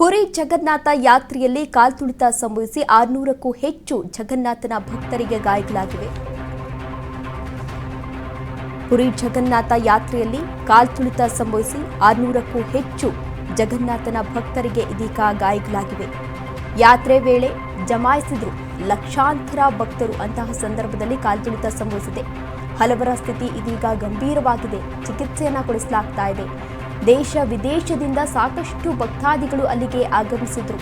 ಪುರಿ ಜಗನ್ನಾಥ ಯಾತ್ರೆಯಲ್ಲಿ ಕಾಲ್ತುಳಿತ ಸಂಭವಿಸಿ 600ಕ್ಕೂ ಹೆಚ್ಚು ಜಗನ್ನಾಥನ ಭಕ್ತರಿಗೆ ಗಾಯಗಳಾಗಿವೆ. ಪುರಿ ಜಗನ್ನಾಥ ಯಾತ್ರೆಯಲ್ಲಿ ಕಾಲ್ತುಳಿತ ಸಂಭವಿಸಿ 600ಕ್ಕೂ ಹೆಚ್ಚು ಜಗನ್ನಾಥನ ಭಕ್ತರಿಗೆ ಇದೀಗ ಗಾಯಗಳಾಗಿವೆ. ಯಾತ್ರೆ ವೇಳೆ ಜಮಾಯಿಸಿದ್ರು ಲಕ್ಷಾಂತರ ಭಕ್ತರು. ಅಂತಹ ಸಂದರ್ಭದಲ್ಲಿ ಕಾಲ್ತುಳಿತ ಸಂಭವಿಸಿದೆ. ಹಲವರ ಸ್ಥಿತಿ ಇದೀಗ ಗಂಭೀರವಾಗಿದೆ. ಚಿಕಿತ್ಸೆಯನ್ನು ಕೊಡಿಸಲಾಗ್ತಾ ಇದೆ. ದೇಶ ವಿದೇಶದಿಂದ ಸಾಕಷ್ಟು ಭಕ್ತಾದಿಗಳು ಅಲ್ಲಿಗೆ ಆಗಮಿಸಿದ್ರು.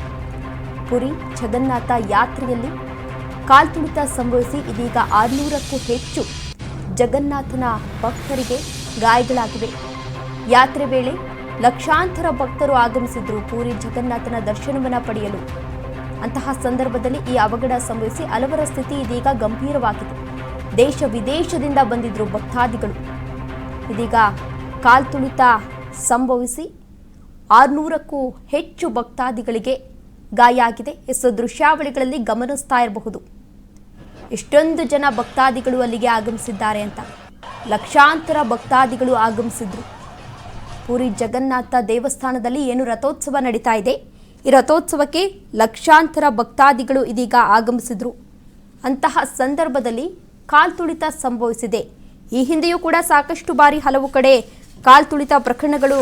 ಪುರಿ ಜಗನ್ನಾಥ ಯಾತ್ರೆಯಲ್ಲಿ ಕಾಲ್ತುಳಿತ ಸಂಭವಿಸಿ ಇದೀಗ 600ಕ್ಕೂ ಹೆಚ್ಚು ಜಗನ್ನಾಥನ ಭಕ್ತರಿಗೆ ಗಾಯಗಳಾಗಿವೆ. ಯಾತ್ರೆ ವೇಳೆ ಲಕ್ಷಾಂತರ ಭಕ್ತರು ಆಗಮಿಸಿದ್ರು ಪುರಿ ಜಗನ್ನಾಥನ ದರ್ಶನವನ್ನು ಪಡೆಯಲು. ಅಂತಹ ಸಂದರ್ಭದಲ್ಲಿ ಈ ಅವಘಡ ಸಂಭವಿಸಿ ಹಲವರ ಸ್ಥಿತಿ ಇದೀಗ ಗಂಭೀರವಾಗಿದೆ. ದೇಶ ವಿದೇಶದಿಂದ ಬಂದಿದ್ರು ಭಕ್ತಾದಿಗಳು. ಇದೀಗ ಕಾಲ್ತುಳಿತ ಸಂಭವಿಸಿ 600ಕ್ಕೂ ಹೆಚ್ಚು ಭಕ್ತಾದಿಗಳಿಗೆ ಗಾಯ ಆಗಿದೆ. ಎಷ್ಟು ದೃಶ್ಯಾವಳಿಗಳಲ್ಲಿ ಗಮನಿಸ್ತಾ ಇರಬಹುದು. ಎಷ್ಟೊಂದು ಜನ ಭಕ್ತಾದಿಗಳು ಅಲ್ಲಿಗೆ ಆಗಮಿಸಿದ್ದಾರೆ ಅಂತ. ಲಕ್ಷಾಂತರ ಭಕ್ತಾದಿಗಳು ಆಗಮಿಸಿದ್ರು. ಪುರಿ ಜಗನ್ನಾಥ ದೇವಸ್ಥಾನದಲ್ಲಿ ಏನು ರಥೋತ್ಸವ ನಡೀತಾ ಇದೆ, ಈ ರಥೋತ್ಸವಕ್ಕೆ ಲಕ್ಷಾಂತರ ಭಕ್ತಾದಿಗಳು ಇದೀಗ ಆಗಮಿಸಿದ್ರು. ಅಂತಹ ಸಂದರ್ಭದಲ್ಲಿ ಕಾಲ್ತುಳಿತ ಸಂಭವಿಸಿದೆ. ಈ ಹಿಂದೆಯೂ ಕೂಡ ಸಾಕಷ್ಟು ಬಾರಿ ಹಲವು ಕಡೆ ಕಾಲ್ತುಳಿತ ಪ್ರಕರಣಗಳು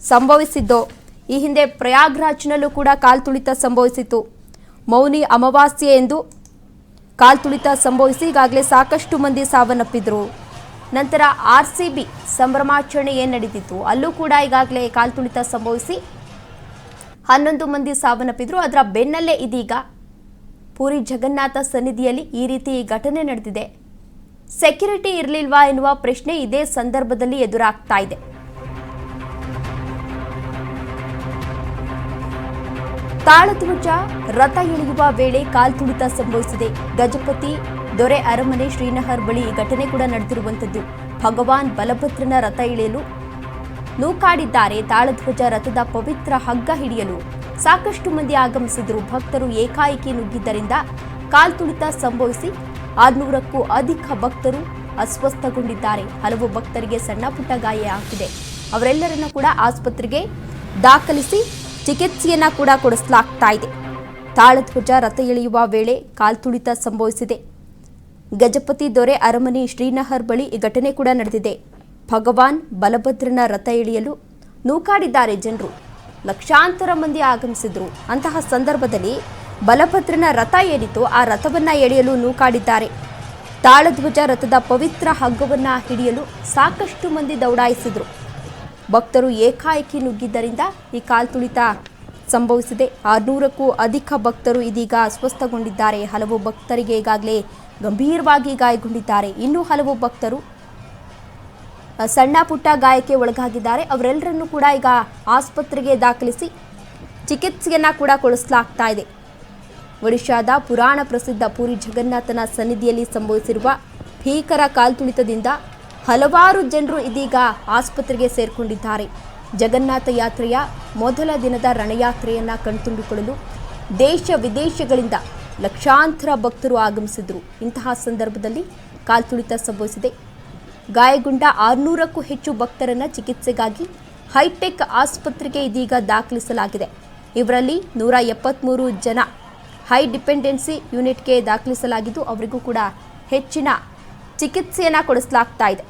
ಸಂಭವಿಸಿದ್ದು. ಈ ಹಿಂದೆ ಪ್ರಯಾಗ್ರಾಜ್ನಲ್ಲೂ ಕೂಡ ಕಾಲ್ತುಳಿತ ಸಂಭವಿಸಿತು. ಮೌನಿ ಅಮಾವಾಸ್ಯೆ ಎಂದು ಕಾಲ್ತುಳಿತ ಸಂಭವಿಸಿ ಈಗಾಗಲೇ ಸಾಕಷ್ಟು ಮಂದಿ ಸಾವನ್ನಪ್ಪಿದ್ರು. ನಂತರ RCB ಸಂಭ್ರಮಾಚರಣೆ ಏನು ನಡೀತಿತ್ತು ಅಲ್ಲೂ ಕೂಡ ಈಗಾಗಲೇ ಕಾಲ್ತುಳಿತ ಸಂಭವಿಸಿ 11 ಮಂದಿ ಸಾವನ್ನಪ್ಪಿದ್ರು. ಅದರ ಬೆನ್ನಲ್ಲೇ ಇದೀಗ ಪುರಿ ಜಗನ್ನಾಥ ಸನ್ನಿಧಿಯಲ್ಲಿ ಈ ರೀತಿ ಘಟನೆ ನಡೆದಿದೆ. ಸೆಕ್ಯೂರಿಟಿ ಇರಲಿಲ್ವಾ ಎನ್ನುವ ಪ್ರಶ್ನೆ ಇದೇ ಸಂದರ್ಭದಲ್ಲಿ ಎದುರಾಗ್ತಾ ಇದೆ. ತಾಳಧ್ವಜ ರಥ ಎಳೆಯುವ ವೇಳೆ ಕಾಲ್ತುಳಿತ ಸಂಭವಿಸಿದೆ. ಗಜಪತಿ ದೊರೆ ಅರಮನೆ ಶ್ರೀನಗರ್ ಬಳಿ ಈ ಘಟನೆ ಕೂಡ ನಡೆದಿರುವಂಥದ್ದು. ಭಗವಾನ್ ಬಲಭದ್ರನ ರಥ ಎಳೆಯಲು ನೂಕಾಡಿದ್ದಾರೆ. ತಾಳಧ್ವಜ ರಥದ ಪವಿತ್ರ ಹಗ್ಗ ಹಿಡಿಯಲು ಸಾಕಷ್ಟು ಮಂದಿ ಆಗಮಿಸಿದ್ರು. ಭಕ್ತರು ಏಕಾಏಕಿ ನುಗ್ಗಿದ್ದರಿಂದ ಕಾಲ್ತುಳಿತ ಸಂಭವಿಸಿ 600ಕ್ಕೂ ಅಧಿಕ ಭಕ್ತರು ಅಸ್ವಸ್ಥಗೊಂಡಿದ್ದಾರೆ. ಹಲವು ಭಕ್ತರಿಗೆ ಸಣ್ಣ ಪುಟ್ಟ ಗಾಯ ಆಗಿದೆ. ಅವರೆಲ್ಲರನ್ನು ಕೂಡ ಆಸ್ಪತ್ರೆಗೆ ದಾಖಲಿಸಿ ಚಿಕಿತ್ಸೆಯನ್ನ ಕೂಡ ಕೊಡಿಸಲಾಗ್ತಾ ಇದೆ. ತಾಳಧ್ವಜ ರಥ ಎಳೆಯುವ ವೇಳೆ ಕಾಲ್ತುಳಿತ ಸಂಭವಿಸಿದೆ. ಗಜಪತಿ ದೊರೆ ಅರಮನೆ ಶ್ರೀನಗರ್ ಬಳಿ ಈ ಘಟನೆ ಕೂಡ ನಡೆದಿದೆ. ಭಗವಾನ್ ಬಲಭದ್ರನ ರಥ ಎಳೆಯಲು ನೂಕಾಡಿದ್ದಾರೆ ಜನರು. ಲಕ್ಷಾಂತರ ಮಂದಿ ಆಗಮಿಸಿದ್ರು. ಅಂತಹ ಸಂದರ್ಭದಲ್ಲಿ ಬಲಭದ್ರನ ರಥ ಏನಿತ್ತು ಆ ರಥವನ್ನ ಎಳೆಯಲು ನೂಕಾಡಿದ್ದಾರೆ. ತಾಳಧ್ವಜ ರಥದ ಪವಿತ್ರ ಹಗ್ಗವನ್ನ ಹಿಡಿಯಲು ಸಾಕಷ್ಟು ಮಂದಿ ದೌಡಾಯಿಸಿದ್ರು. ಭಕ್ತರು ಏಕಾಏಕಿ ನುಗ್ಗಿದ್ದರಿಂದ ಈ ಕಾಲ್ತುಳಿತ ಸಂಭವಿಸಿದೆ. 600ಕ್ಕೂ ಅಧಿಕ ಭಕ್ತರು ಇದೀಗ ಅಸ್ವಸ್ಥಗೊಂಡಿದ್ದಾರೆ. ಹಲವು ಭಕ್ತರಿಗೆ ಈಗಾಗಲೇ ಗಂಭೀರವಾಗಿ ಗಾಯಗೊಂಡಿದ್ದಾರೆ. ಇನ್ನೂ ಹಲವು ಭಕ್ತರು ಸಣ್ಣ ಪುಟ್ಟ ಗಾಯಕ್ಕೆ ಒಳಗಾಗಿದ್ದಾರೆ. ಅವರೆಲ್ಲರನ್ನೂ ಕೂಡ ಈಗ ಆಸ್ಪತ್ರೆಗೆ ದಾಖಲಿಸಿ ಚಿಕಿತ್ಸೆಯನ್ನ ಕೂಡ ಕೊಡಿಸಲಾಗ್ತಾ ಇದೆ. ಒಡಿಶಾದ ಪುರಾಣ ಪ್ರಸಿದ್ಧ ಪುರಿ ಜಗನ್ನಾಥನ ಸನ್ನಿಧಿಯಲ್ಲಿ ಸಂಭವಿಸಿರುವ ಭೀಕರ ಕಾಲ್ತುಳಿತದಿಂದ ಹಲವಾರು ಜನರು ಇದೀಗ ಆಸ್ಪತ್ರೆಗೆ ಸೇರಿಕೊಂಡಿದ್ದಾರೆ. ಜಗನ್ನಾಥ ಯಾತ್ರೆಯ ಮೊದಲ ದಿನದ ರಣಯಾತ್ರೆಯನ್ನು ಕಣ್ತುಂಬಿಕೊಳ್ಳಲು ದೇಶ ವಿದೇಶಗಳಿಂದ ಲಕ್ಷಾಂತರ ಭಕ್ತರು ಆಗಮಿಸಿದ್ರು. ಇಂತಹ ಸಂದರ್ಭದಲ್ಲಿ ಕಾಲ್ತುಳಿತ ಸಂಭವಿಸಿದೆ. ಗಾಯಗೊಂಡ 600ಕ್ಕೂ ಹೆಚ್ಚು ಭಕ್ತರನ್ನು ಚಿಕಿತ್ಸೆಗಾಗಿ ಹೈಟೆಕ್ ಆಸ್ಪತ್ರೆಗೆ ಇದೀಗ ದಾಖಲಿಸಲಾಗಿದೆ. ಇವರಲ್ಲಿ 173 ಜನ ಹೈ ಡಿಪೆಂಡೆನ್ಸಿ ಯೂನಿಟ್ಗೆ ದಾಖಲಿಸಲಾಗಿದ್ದು ಅವರಿಗೂ ಕೂಡ ಹೆಚ್ಚಿನ ಚಿಕಿತ್ಸೆಯನ್ನು ಕೊಡಿಸಲಾಗ್ತಾ ಇದೆ.